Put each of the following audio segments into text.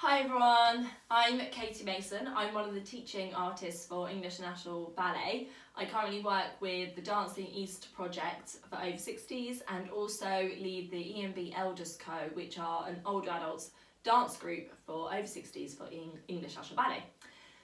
Hi everyone, I'm Katie Mason. I'm one of the teaching artists for English National Ballet. I currently work with the Dancing East project for over 60s and also lead the EMB Elders Co, which are an older adults dance group for over 60s for English National Ballet.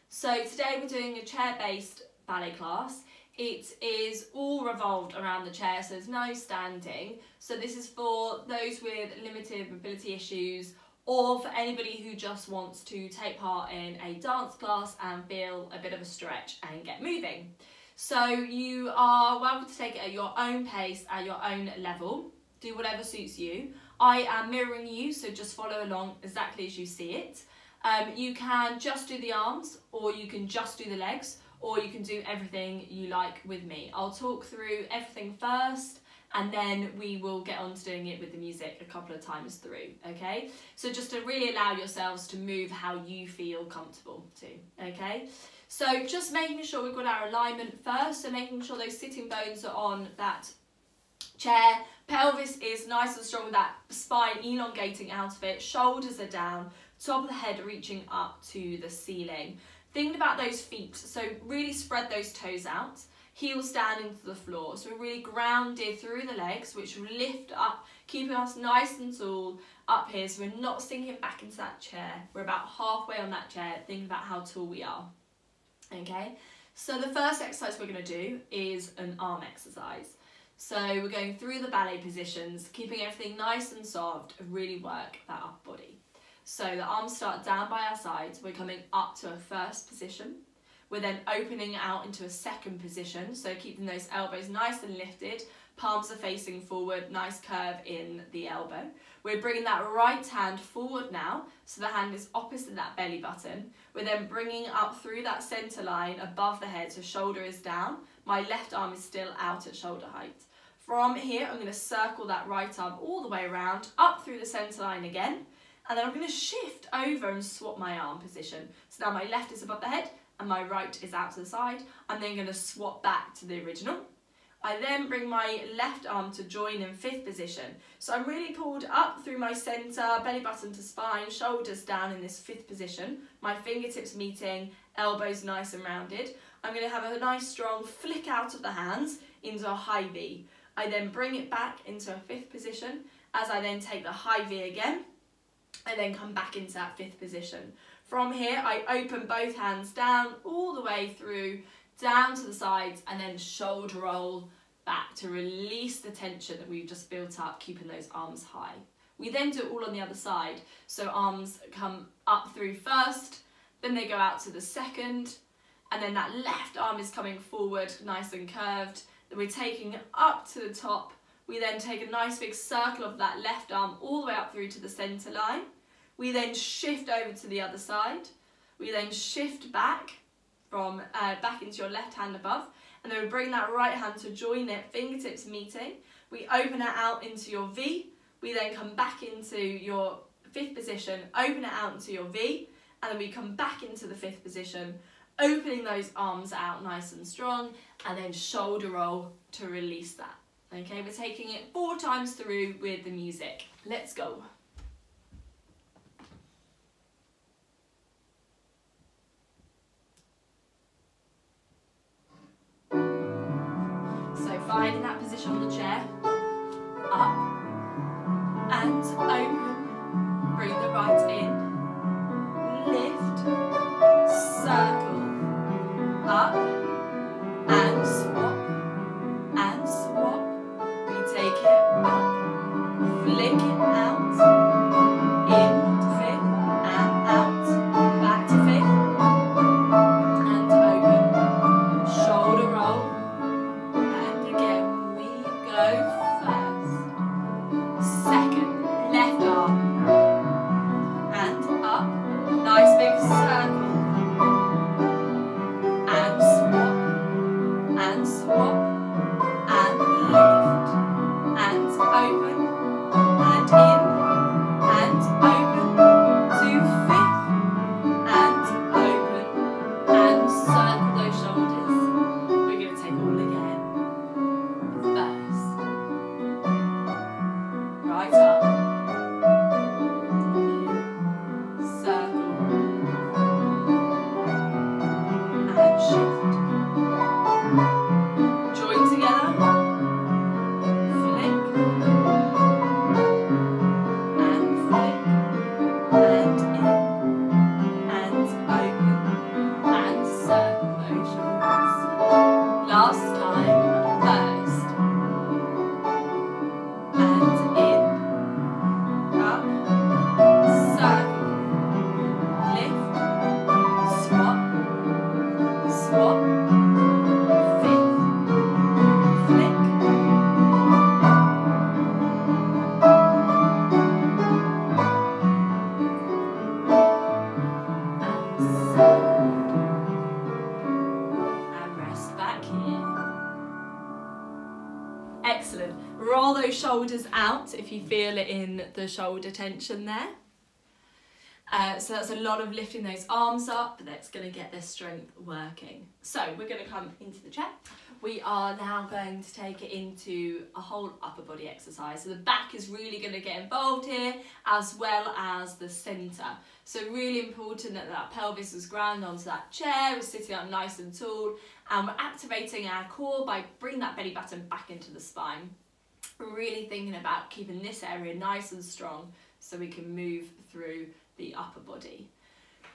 So today we're doing a chair-based ballet class. It is all revolved around the chair, so there's no standing. So this is for those with limited mobility issues or for anybody who just wants to take part in a dance class and feel a bit of a stretch and get moving. So you are welcome to take it at your own pace, at your own level. Do whatever suits you. I am mirroring you, so just follow along exactly as you see it. You can just do the arms, or you can just do the legs, or you can do everything you like with me. I'll talk through everything first, and then we will get on to doing it with the music a couple of times through, okay? So just to really allow yourselves to move how you feel comfortable to, okay? So just making sure we've got our alignment first, so making sure those sitting bones are on that chair, pelvis is nice and strong with that spine elongating out of it, shoulders are down, top of the head reaching up to the ceiling. Thinking about those feet, so really spread those toes out. Heels down into the floor, so we're really grounded through the legs, which will lift up, keeping us nice and tall up here, so we're not sinking back into that chair. We're about halfway on that chair, thinking about how tall we are. Okay, so the first exercise we're going to do is an arm exercise. So we're going through the ballet positions, keeping everything nice and soft, and really work that upper body. So the arms start down by our sides, we're coming up to a first position. We're then opening out into a second position, so keeping those elbows nice and lifted, palms are facing forward, nice curve in the elbow. We're bringing that right hand forward now, so the hand is opposite that belly button. We're then bringing up through that centre line above the head, so shoulder is down. My left arm is still out at shoulder height. From here, I'm going to circle that right arm all the way around, up through the centre line again, and then I'm going to shift over and swap my arm position. So now my left is above the head, and my right is out to the side. I'm then going to swap back to the original. I then bring my left arm to join in fifth position. So I'm really pulled up through my centre, belly button to spine, shoulders down in this fifth position. My fingertips meeting, elbows nice and rounded. I'm going to have a nice strong flick out of the hands into a high V. I then bring it back into a fifth position as I then take the high V again and then come back into that fifth position. From here, I open both hands down all the way through, down to the sides, and then shoulder roll back to release the tension that we've just built up, keeping those arms high. We then do it all on the other side. So arms come up through first, then they go out to the second, and then that left arm is coming forward, nice and curved. Then we're taking it up to the top. We then take a nice big circle of that left arm all the way up through to the centre line. We then shift over to the other side. We then shift back from back into your left hand above, and then we bring that right hand to join it, fingertips meeting. We open it out into your V. We then come back into your fifth position, open it out into your V, and then we come back into the fifth position, opening those arms out nice and strong, and then shoulder roll to release that. Okay, we're taking it 4 times through with the music. Let's go. Finding that position on the chair, up and open, bring the right in, lift, circle, up and swap, we take it up, flick it out, in to fifth and out, back to fifth, and open, shoulder roll, first, second, left arm, and up, nice big circle, and swap, and lift, and open, and in, and open, to fifth, and open, and circle those shoulders. We're going to take all again. First, Roll those shoulders out if you feel it in the shoulder tension there. So that's a lot of lifting those arms up. That's going to get their strength working. So we're going to come into the chair. We are now going to take it into a whole upper body exercise. So the back is really going to get involved here, as well as the centre. So really important that that pelvis is grounded onto that chair, we're sitting up nice and tall, and we're activating our core by bringing that belly button back into the spine. We're really thinking about keeping this area nice and strong so we can move through the upper body.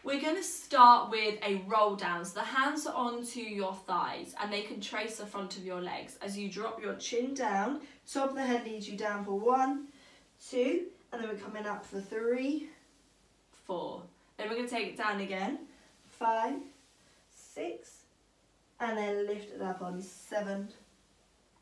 We're going to start with a roll down, so the hands are onto your thighs and they can trace the front of your legs. As you drop your chin down, top of the head leads you down for 1, 2, and then we're coming up for 3, 4. Then we're going to take it down again, 5, 6, and then lift it up on 7,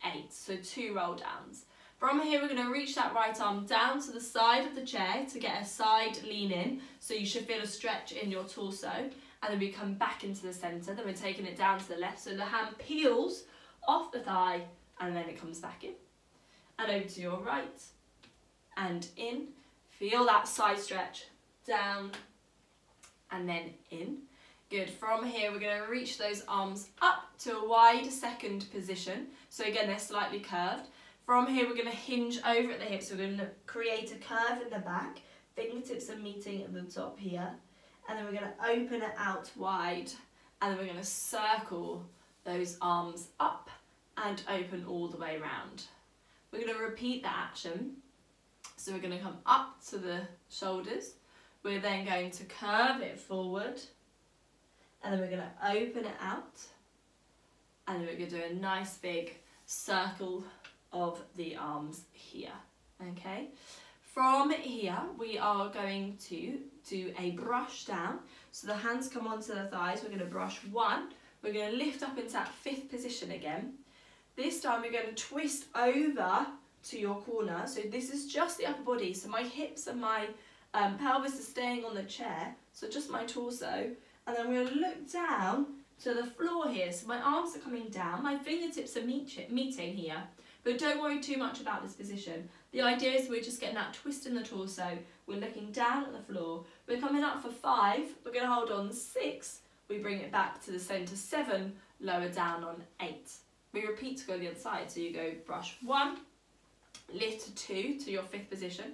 8. So 2 roll downs. From here we're going to reach that right arm down to the side of the chair to get a side lean in, so you should feel a stretch in your torso, and then we come back into the centre. Then we're taking it down to the left, so the hand peels off the thigh and then it comes back in, and over to your right and in. Feel that side stretch, down and then in. Good. From here we're going to reach those arms up to a wide second position, so again they're slightly curved. From here we're going to hinge over at the hips, so we're going to create a curve in the back, fingertips are meeting at the top here, and then we're going to open it out wide, and then we're going to circle those arms up and open all the way around. We're going to repeat that action, so we're going to come up to the shoulders, we're then going to curve it forward, and then we're going to open it out, and then we're going to do a nice big circle of the arms here. Okay, from here we are going to do a brush down, so the hands come onto the thighs. We're going to brush 1, we're going to lift up into that 5th position again. This time we're going to twist over to your corner, so this is just the upper body, so my hips and my pelvis are staying on the chair, so just my torso, and then we're going to look down to the floor here, so my arms are coming down, my fingertips are meeting here. But don't worry too much about this position. The idea is we're just getting that twist in the torso. We're looking down at the floor. We're coming up for 5. We're going to hold on 6. We bring it back to the centre. 7. Lower down on 8. We repeat to go the other side. So you go brush 1, lift to 2 to your 5th position.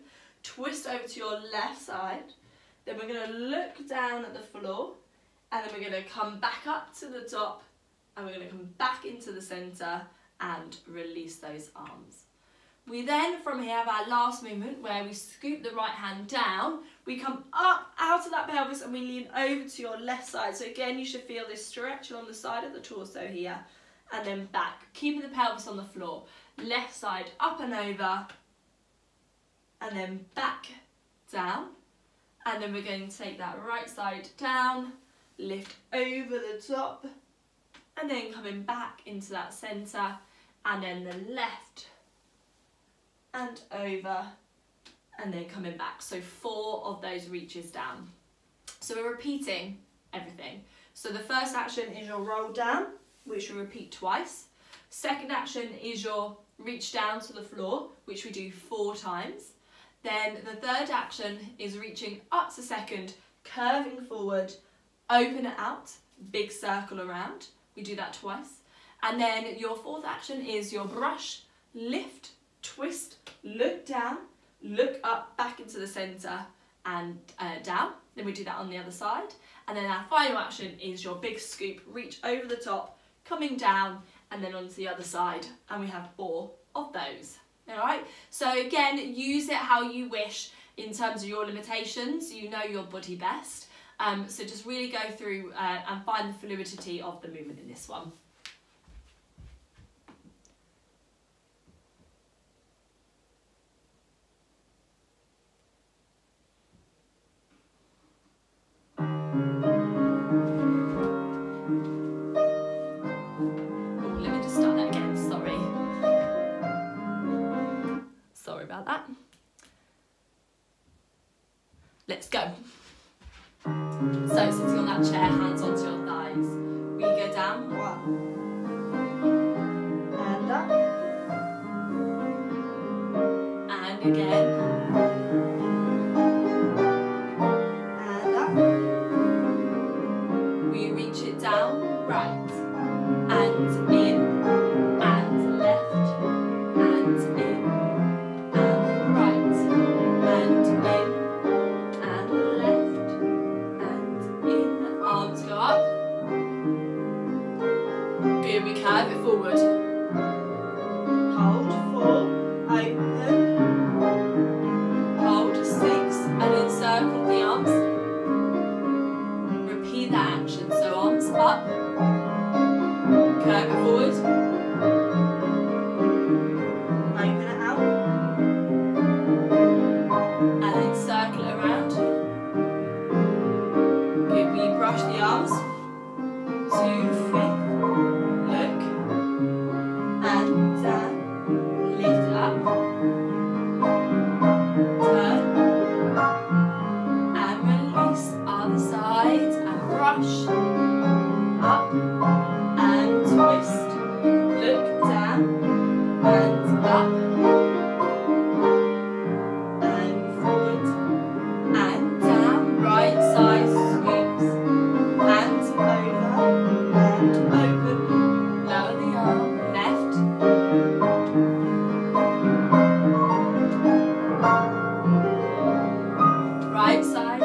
Twist over to your left side. Then we're going to look down at the floor. And then we're going to come back up to the top. And we're going to come back into the centre and release those arms. We then from here have our last movement where we scoop the right hand down, we come up out of that pelvis and we lean over to your left side. So again you should feel this stretch along the side of the torso here, and then back, keeping the pelvis on the floor. Left side up and over, and then back down, and then we're going to take that right side down, lift over the top, and then coming back into that centre, and then the left and over, and then coming back. So 4 of those reaches down. So we're repeating everything. So the first action is your roll down, which we repeat twice. Second action is your reach down to the floor, which we do 4 times. Then the third action is reaching up to second, curving forward, open it out, big circle around. We do that twice. And then your 4th action is your brush, lift, twist, look down, look up, back into the centre and down. Then we do that on the other side. And then our final action is your big scoop, reach over the top, coming down and then onto the other side. And we have 4 of those. Alright, so again, use it how you wish in terms of your limitations. You know your body best. So just really go through and find the fluidity of the movement in this one. Let's go. So sitting on that chair, hands onto your thighs. We go down, 1, and up, and again. And up. We reach it down, right, and in, and left, and in, and right, and in, and left, and in. Arms go up. Good, we curve it forward. Hold 4, open. Hold 6, and then circle the arms. Repeat that action, so arms up. Curve it forward. Open it out. And then circle it around. Good, we brush the arms. 2, 3. Look. And down. Lift it up. Turn. And release. Other side. And brush. Up. And twist. Look down. And up. And forward. And down. Right side scoops. And over. And open. Lower the arm. Left. Right side.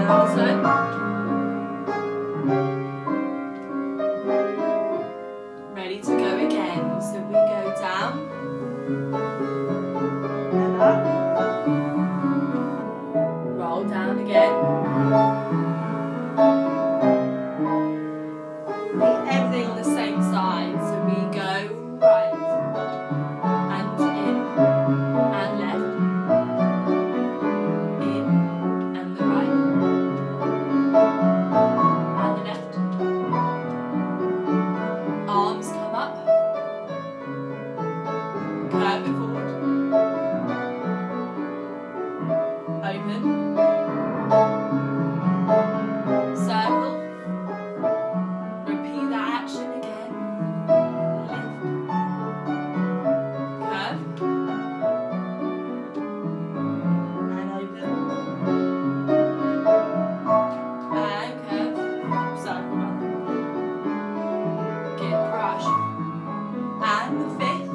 Other side. Ready to go again. So we go down. And up. Roll down again. Everything on the same side. So we go right and in and left, in and the right and the left. Arms come up. Curve it forward. Open. Circle. Repeat that action again. Lift. Curve. And open. And curve. Circle back. Good, brush. And the fifth.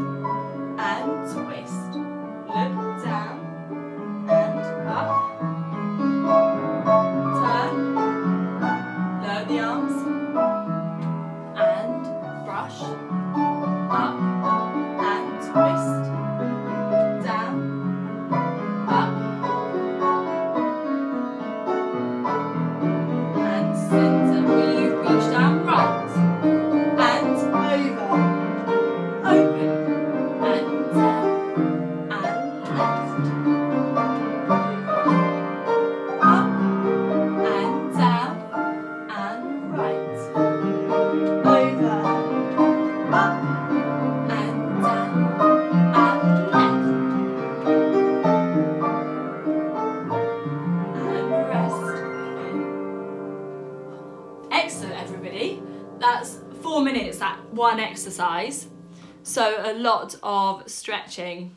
And twist. Look down. And up. Turn. Lower the arms. And brush. Up. And twist. Down. Up. And center. We've reached down right. And over. Open. And down. And left. Up. And down. And right. Over. Up. And down. And left. And rest. Excellent, everybody. That's 4 minutes, that one exercise. So a lot of stretching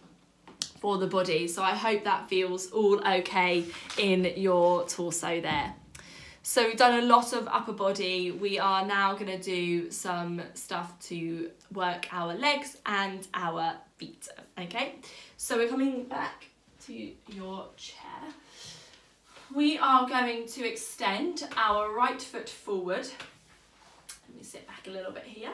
for the body. So I hope that feels all okay in your torso there. So we've done a lot of upper body. We are now going to do some stuff to work our legs and our feet. Okay, so we're coming back to your chair. We are going to extend our right foot forward. Let me sit back a little bit here.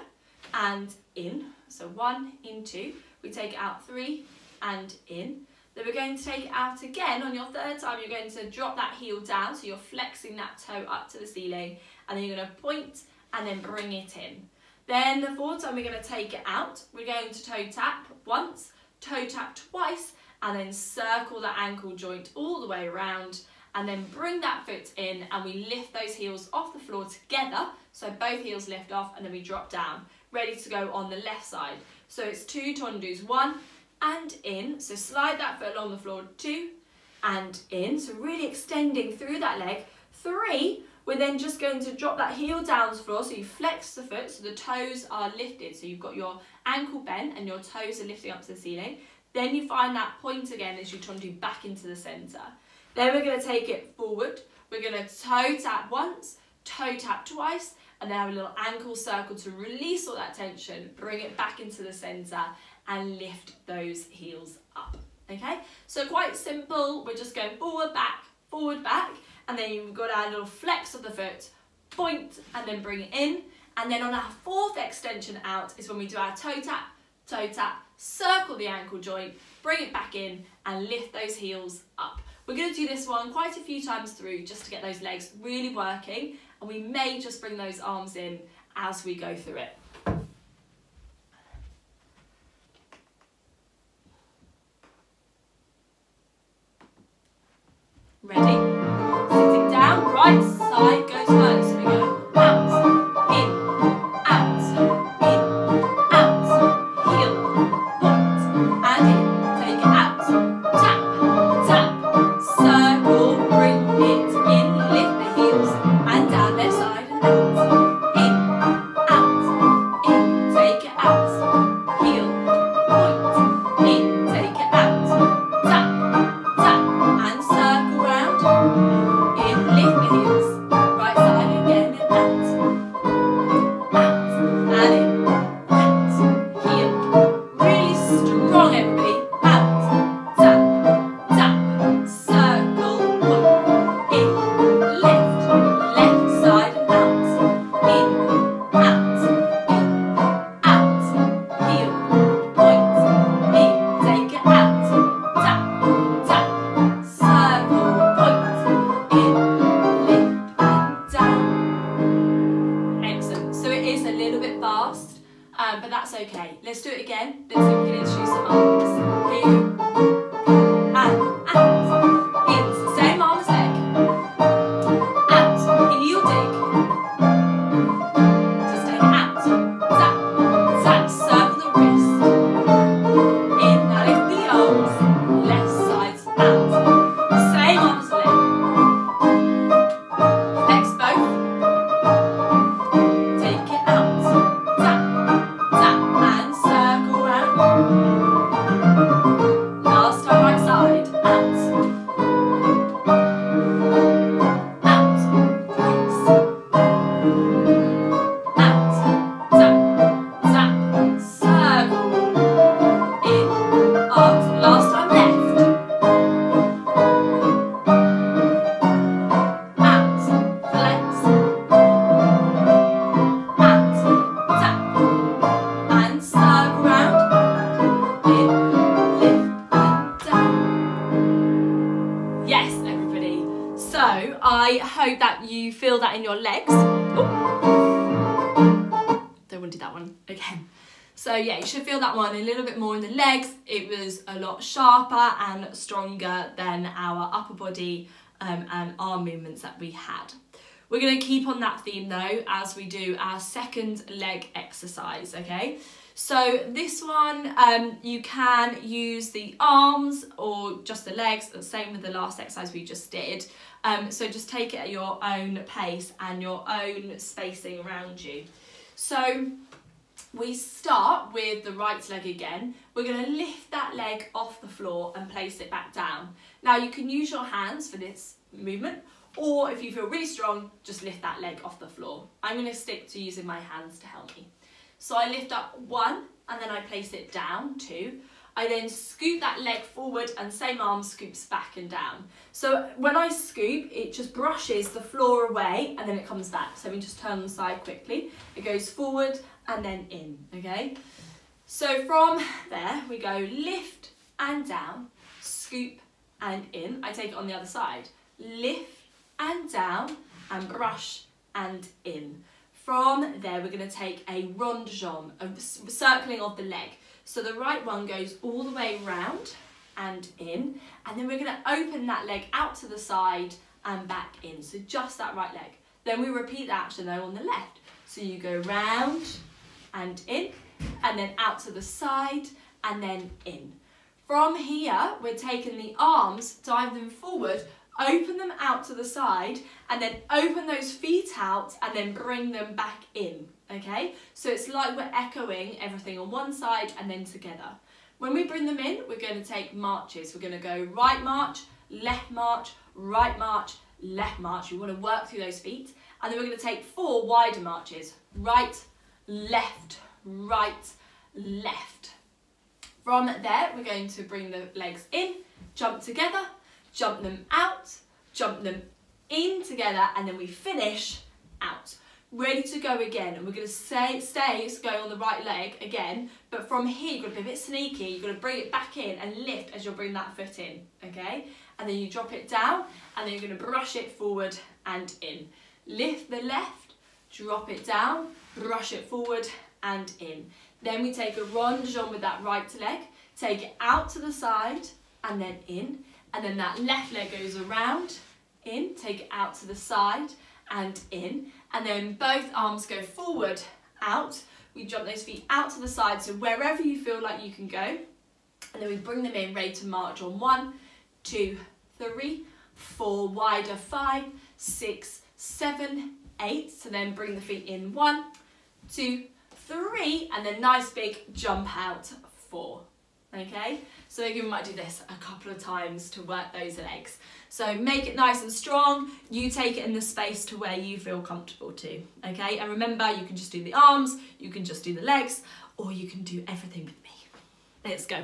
And in. So 1, in, 2. We take it out 3 and in. Then we're going to take it out again. On your third time, you're going to drop that heel down. So you're flexing that toe up to the ceiling. And then you're going to point and then bring it in. Then the fourth time, we're going to take it out. We're going to toe tap once, toe tap twice, and then circle that ankle joint all the way around. And then bring that foot in and we lift those heels off the floor together. So both heels lift off and then we drop down. Ready to go on the left side. So it's 2 tondus, 1 and in. So slide that foot along the floor, 2 and in. So really extending through that leg. 3, We're then just going to drop that heel down to the floor, so you flex the foot so the toes are lifted. So you've got your ankle bent and your toes are lifting up to the ceiling. Then you find that point again as you try and do back into the centre. Then we're going to take it forward. We're going to toe tap once, toe tap twice, and then have a little ankle circle to release all that tension, bring it back into the centre and lift those heels up. Okay, so quite simple. We're just going forward, back, and then you've got our little flex of the foot, point, and then bring it in. And then on our fourth extension out is when we do our toe tap, circle the ankle joint, bring it back in, and lift those heels up. We're going to do this one quite a few times through just to get those legs really working, and we may just bring those arms in as we go through it. Ready? Sitting down, right side goes first. So we go out, in, out, heel, point, and in. Take it out, tap, tap, circle, bring it in, lift the heels, and down left side and out, in, take it out, heel, point, in, take it out, tap, tap, and circle round, in, lift the heels, right side again, and and in, out, heel, really strong everybody, out, tap, tap, circle, point, in, lift, left side and out, heel, point, in, take it out, tap, tap, circle, point, in, lift and down. Excellent. So it is a little bit fast, but that's okay. Let's do it again. Let's see if we can introduce some arms. Here you go. And out, in, same arm as leg. Out, heel dig. Just take it out, tap, tap, circle the wrist. In, now lift the arms, left side out. Same arm as leg. Flex both. Take it out, tap, tap, and circle round. Last time right side, out. Out, flex. Out, tap, tap, circle. In, arms. Last time left. Out, flex. Out, tap, and circle round. In, lift and down. Yes, everybody. So I hope that you feel that in your legs. Don't want to do that one again. So yeah, you should feel that one a little bit more in the legs. It was a lot sharper and stronger than our upper body and arm movements that we had. We're going to keep on that theme though as we do our second leg exercise, okay? So this one, you can use the arms or just the legs, the same with the last exercise we just did. So just take it at your own pace and your own spacing around you. So we start with the right leg again. We're going to lift that leg off the floor and place it back down. Now you can use your hands for this movement, or if you feel really strong, just lift that leg off the floor. I'm going to stick to using my hands to help me. So I lift up 1 and then I place it down, 2. I then scoop that leg forward and same arm scoops back and down. So when I scoop, it just brushes the floor away and then it comes back. So we just turn on the side quickly. It goes forward and then in, okay? So from there, we go lift and down, scoop and in. I take it on the other side. Lift and down and brush and in. From there, we're going to take a rond jambe, a circling of the leg. So the right one goes all the way round and in, and then we're going to open that leg out to the side and back in. So just that right leg. Then we repeat that action though on the left. So you go round and in, and then out to the side and then in. From here, we're taking the arms, dive them forward open them out to the side, and then open those feet out and then bring them back in, okay? So it's like we're echoing everything on one side and then together. When we bring them in, we're going to take marches. We're going to go right march, left march, right march, left march. We want to work through those feet. And then we're going to take 4 wider marches. Right, left, right, left. From there, we're going to bring the legs in, jump together, jump them out, jump them in together, and then we finish out. Ready to go again, and we're going to stay going on the right leg again, but from here you've got to be a bit sneaky. You've got to bring it back in and lift as you'll bring that foot in, okay? And then you drop it down, and then you're going to brush it forward and in. Lift the left, drop it down, brush it forward and in. Then we take a rondeggion with that right leg, take it out to the side and then in, and then that left leg goes around, in, take it out to the side and in, and then both arms go forward, out. We jump those feet out to the side, so wherever you feel like you can go, and then we bring them in, ready to march on 1, 2, 3, 4, wider 5, 6, 7, 8, so then bring the feet in 1, 2, 3, and then nice big jump out 4, okay? So you might do this a couple of times to work those legs. So make it nice and strong, you take it in the space to where you feel comfortable to, okay? And remember, you can just do the arms, you can just do the legs, or you can do everything with me. Let's go.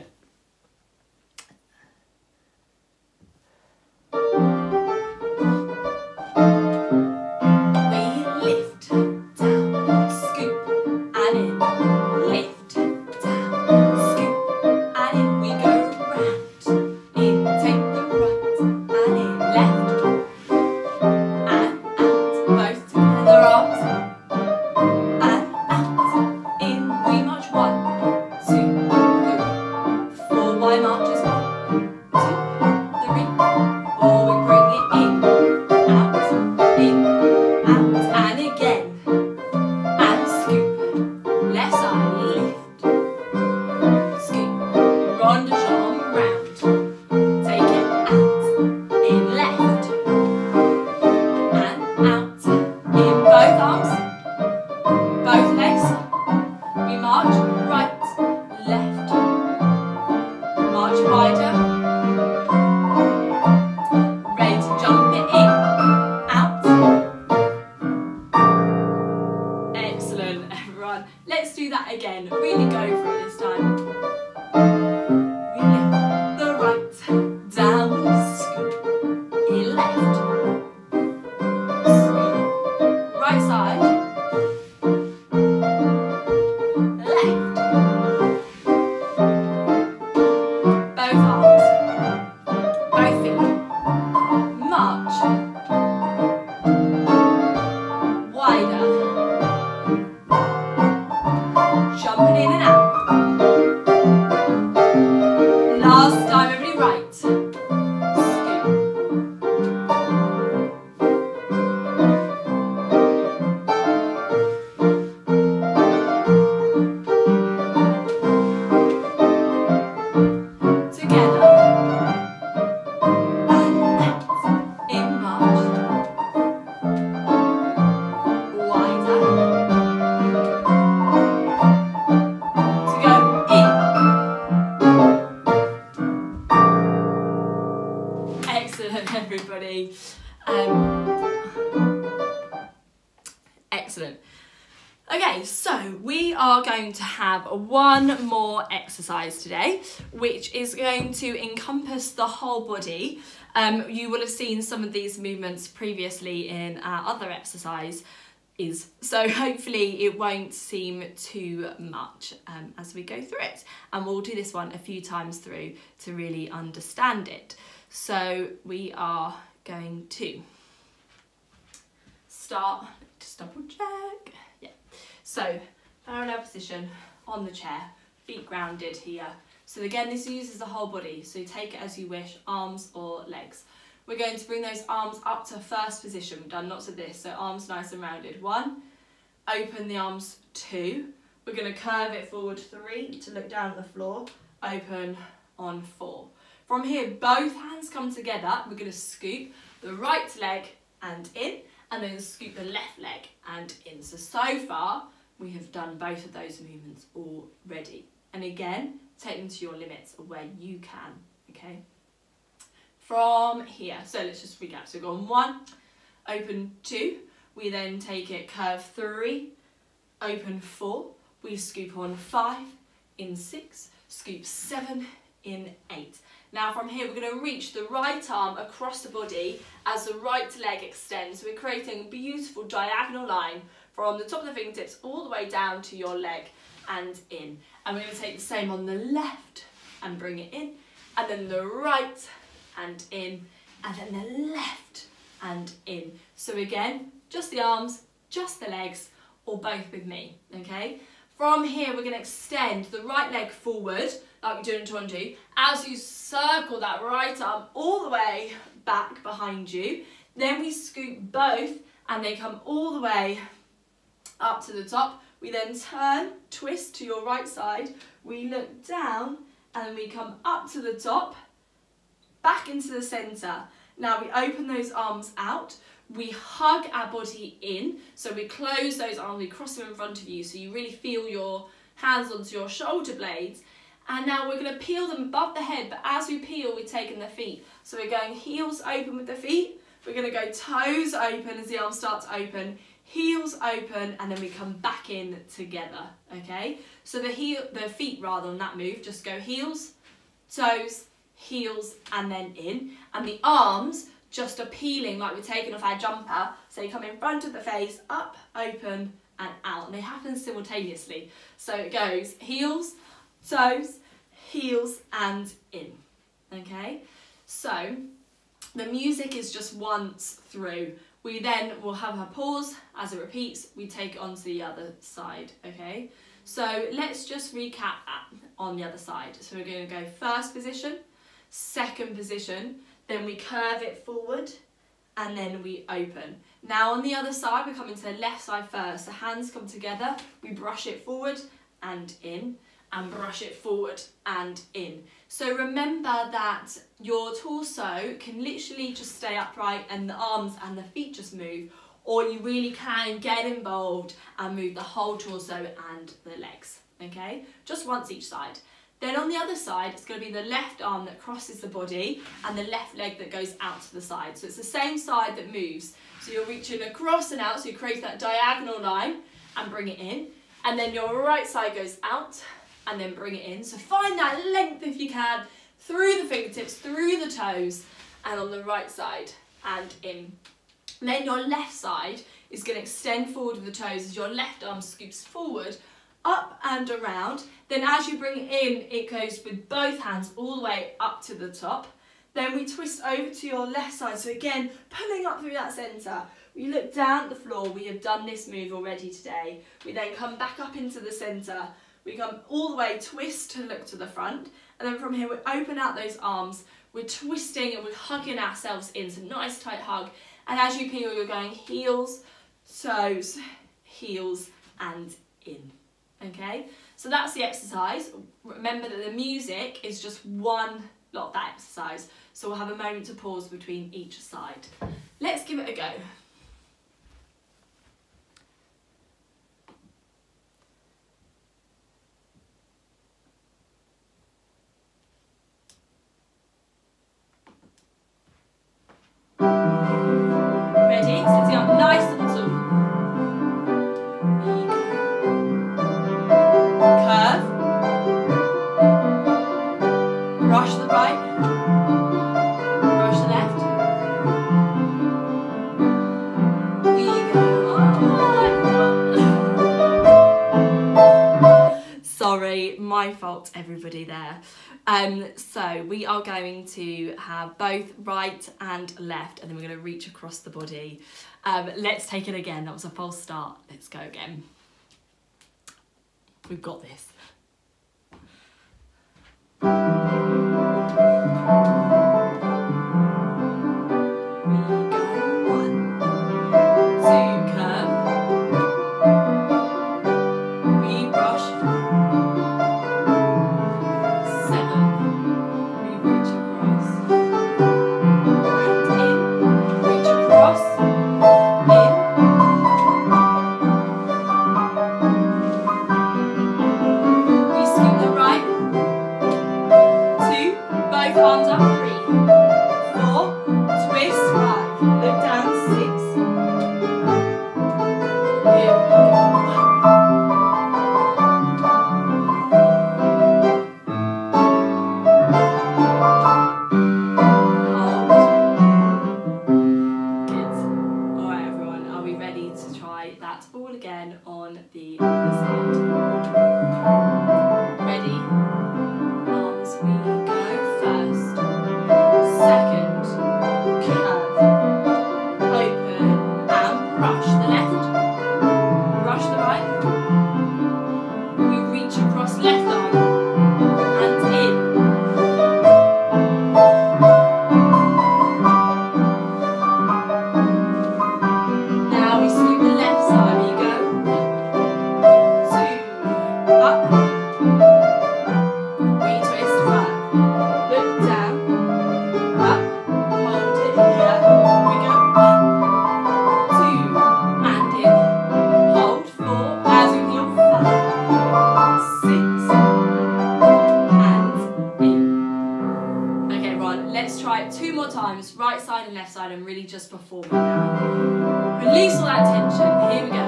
Excellent. Okay, so we are going to have one more exercise today, which is going to encompass the whole body. You will have seen some of these movements previously in our other exercise, so hopefully it won't seem too much as we go through it. And we'll do this one a few times through to really understand it. So we are going to start, just double check. Yeah. So parallel position on the chair, feet grounded here. So again, this uses the whole body. So take it as you wish, arms or legs. We're going to bring those arms up to first position. We've done lots of this. So arms nice and rounded. 1, open the arms. 2. We're going to curve it forward. 3 to look down at the floor. Open on 4. From here, both hands come together. We're going to scoop the right leg and in, and then scoop the left leg and in. So far, we have done both of those movements already. And again, take them to your limits of where you can, okay? From here, so let's just recap. So we've gone 1, open 2, we then take it curve 3, open 4, we scoop on 5, in 6, scoop 7, in 8. Now from here we're going to reach the right arm across the body as the right leg extends. So we're creating a beautiful diagonal line from the top of the fingertips all the way down to your leg and in. And we're going to take the same on the left and bring it in, and then the right and in, and then the left and in. So again, just the arms, just the legs, or both with me, okay? From here, we're going to extend the right leg forward, like we do in Tondo, as you circle that right arm all the way back behind you. Then we scoop both, and they come all the way up to the top. We then turn, twist to your right side. We look down, and then we come up to the top, back into the centre. Now we open those arms out, we hug our body in, so we close those arms, we cross them in front of you so you really feel your hands onto your shoulder blades. And now we're going to peel them above the head, but as we peel, we're taking the feet. So we're going heels open with the feet, we're going to go toes open as the arms start to open, heels open, and then we come back in together, okay? So the feet rather on that move, just go heels, toes, heels, and then in, and the arms just are peeling like we're taking off our jumper, so you come in front of the face, up, open, and out, and they happen simultaneously. So it goes heels, toes, heels, and in, okay? So the music is just once through. We then will have a pause as it repeats, we take it onto the other side, okay? So let's just recap on the other side. So we're going to go first position, second position, then we curve it forward, and then we open. Now on the other side, we're coming to the left side first. The hands come together, we brush it forward and in, and brush it forward and in. So remember that your torso can literally just stay upright and the arms and the feet just move, or you really can get involved and move the whole torso and the legs, okay? Just once each side. Then on the other side, it's going to be the left arm that crosses the body and the left leg that goes out to the side. So it's the same side that moves. So you're reaching across and out, so you create that diagonal line and bring it in. And then your right side goes out and then bring it in. So find that length if you can, through the fingertips, through the toes, and on the right side and in. And then your left side is going to extend forward with the toes as your left arm scoops forward, up and around. Then as you bring it in, it goes with both hands all the way up to the top. Then we twist over to your left side. So again, pulling up through that centre. We look down at the floor. We have done this move already today. We then come back up into the centre. We come all the way, twist to look to the front. And then from here, we open out those arms. We're twisting and we're hugging ourselves in. So nice tight hug. And as you peel, you're going heels, toes, heels, and in. Okay, so that's the exercise. Remember that the music is just one lot of that exercise. So we'll have a moment to pause between each side. Let's give it a go. Ready? Sitting up nice and tall. Curve. Brush the right. Brush the left. We go. Sorry, my fault, everybody there. So we are going to have both right and left, and then we're going to reach across the body. Let's take it again. That was a false start. Let's go again. We've got this. We go 1, 2, curve. We brush. 7. We reach across. up. Retwist flat. Look down. Up. Hold it here. We go. 1, 2, and in. Hold 4, as we heal 5, 6, and in. Okay, Ron, let's try it 2 more times, right side and left side, and really just perform it now. Release all that tension. Here we go.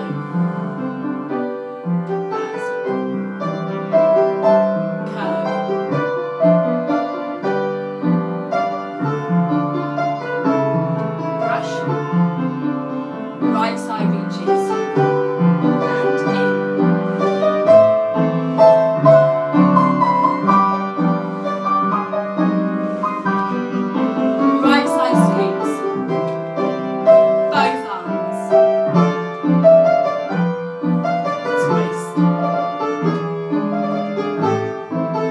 Right side reaches and in. Right side scoops. Both arms. Twist.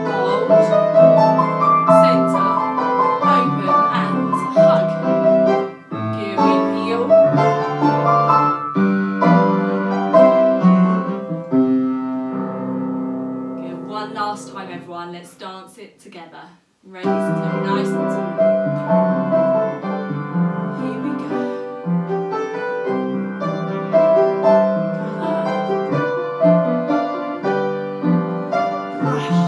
Hold. Center. Open and hug. Good, we peel. Good. One last time, everyone. Let's dance it together. Ready, sit nice and tall. Here we go. Brush.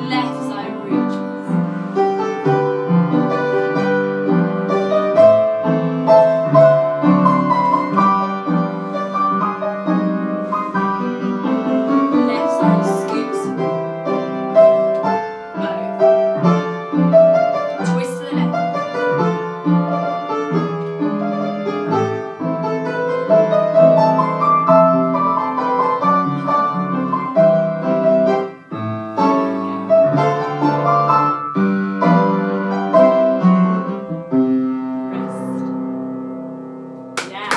Left side reaches. Left side scoops. Both. Twist to the left. Rest. Yes.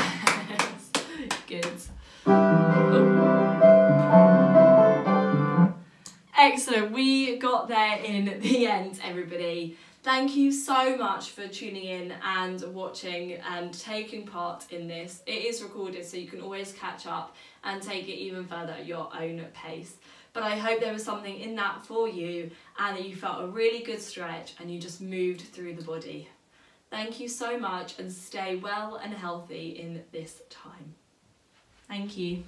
Good. Oh. Excellent. We got there in the end, everybody. Thank you so much for tuning in and watching and taking part in this. It is recorded, so you can always catch up and take it even further at your own pace. But I hope there was something in that for you and that you felt a really good stretch and you just moved through the body. Thank you so much and stay well and healthy in this time. Thank you.